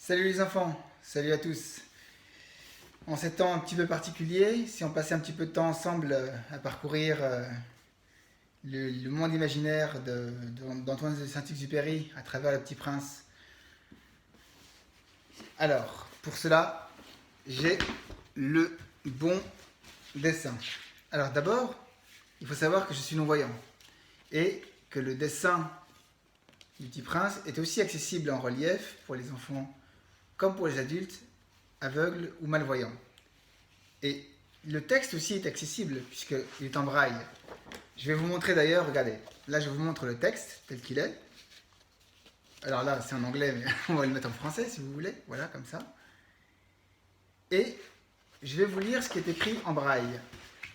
Salut les enfants, salut à tous. En ces temps un petit peu particuliers, si on passait un petit peu de temps ensemble à parcourir le monde imaginaire d'Antoine de Saint-Exupéry à travers Le Petit Prince. Alors, pour cela, j'ai le bon dessin. Alors d'abord, il faut savoir que je suis non-voyant et que le dessin du Petit Prince est aussi accessible en relief pour les enfants comme pour les adultes aveugles ou malvoyants. Et le texte aussi est accessible puisqu'il est en braille. Je vais vous montrer d'ailleurs, regardez, là je vous montre le texte tel qu'il est. Alors là c'est en anglais mais on va le mettre en français si vous voulez, voilà comme ça. Et je vais vous lire ce qui est écrit en braille.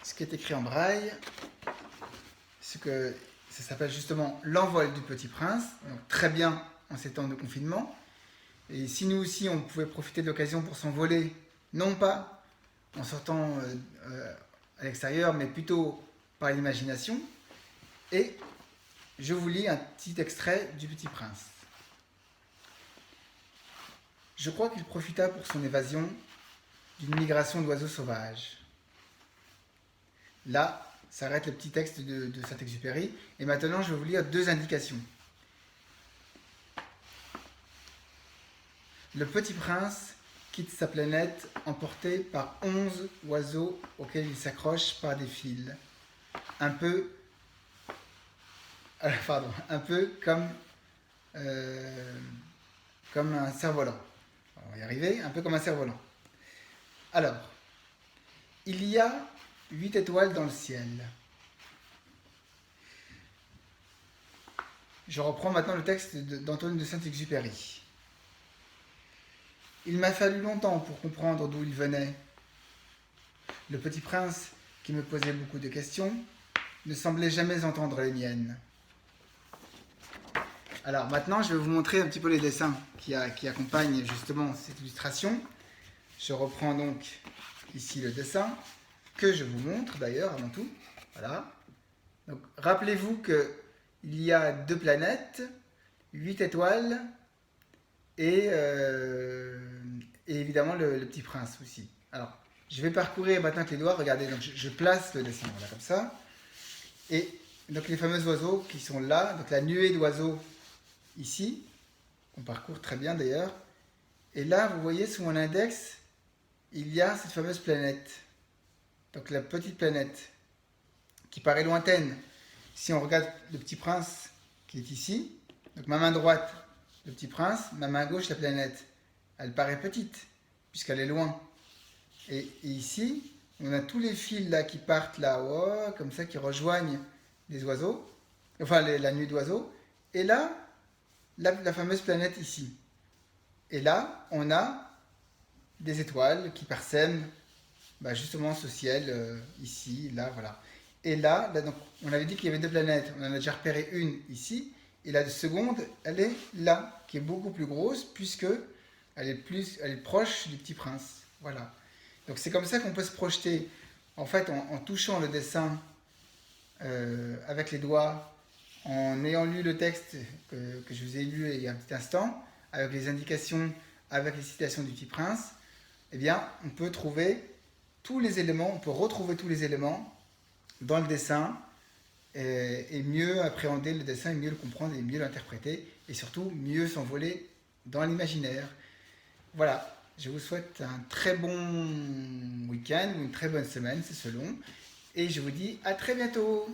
Ce qui est écrit en braille, ça s'appelle justement L'envol du Petit Prince, donc très bien en ces temps de confinement. Et si nous aussi on pouvait profiter de l'occasion pour s'envoler, non pas en sortant à l'extérieur, mais plutôt par l'imagination. Et je vous lis un petit extrait du Petit Prince. Je crois qu'il profita pour son évasion d'une migration d'oiseaux sauvages. Là s'arrête le petit texte de Saint-Exupéry. Et maintenant, je vais vous lire deux indications. Le Petit Prince quitte sa planète emporté par 11 oiseaux auxquels il s'accroche par des fils. Un peu comme un cerf-volant. On va y arriver, un peu comme un cerf-volant. Alors, il y a 8 étoiles dans le ciel. Je reprends maintenant le texte d'Antoine de Saint-Exupéry. Il m'a fallu longtemps pour comprendre d'où il venait. Le Petit Prince, qui me posait beaucoup de questions, ne semblait jamais entendre les miennes. Alors maintenant, je vais vous montrer un petit peu les dessins qui accompagnent justement cette illustration. Je reprends donc ici le dessin, que je vous montre d'ailleurs avant tout. Voilà. Donc rappelez-vous qu'il y a 2 planètes, 8 étoiles, et évidemment le Petit Prince aussi. Alors, je vais parcourir maintenant avec les doigts, regardez, donc je place le dessin, voilà, comme ça. Et donc les fameux oiseaux qui sont là, donc la nuée d'oiseaux ici, on parcourt très bien d'ailleurs. Et là, vous voyez, sous mon index, il y a cette fameuse planète. Donc la petite planète, qui paraît lointaine. Si on regarde le Petit Prince qui est ici, donc ma main droite, le Petit Prince, ma main gauche, la planète. Elle paraît petite, puisqu'elle est loin. Et ici, on a tous les fils là qui partent là-haut, comme ça, qui rejoignent les oiseaux, enfin la nuit d'oiseaux. Et là, la fameuse planète ici. Et là, on a des étoiles qui parsèment justement ce ciel ici, là, voilà. Et là donc, on avait dit qu'il y avait 2 planètes. On en a déjà repéré une ici. Et la seconde, elle est là, qui est beaucoup plus grosse, puisque elle est proche du Petit Prince. Voilà. Donc c'est comme ça qu'on peut se projeter, en fait, en touchant le dessin avec les doigts, en ayant lu le texte que je vous ai lu il y a un petit instant, avec les indications, avec les citations du Petit Prince, eh bien, on peut trouver tous les éléments, on peut retrouver tous les éléments dans le dessin, et mieux appréhender le dessin, et mieux le comprendre, et mieux l'interpréter, et surtout mieux s'envoler dans l'imaginaire. Voilà, je vous souhaite un très bon week-end ou une très bonne semaine, c'est selon, et je vous dis à très bientôt.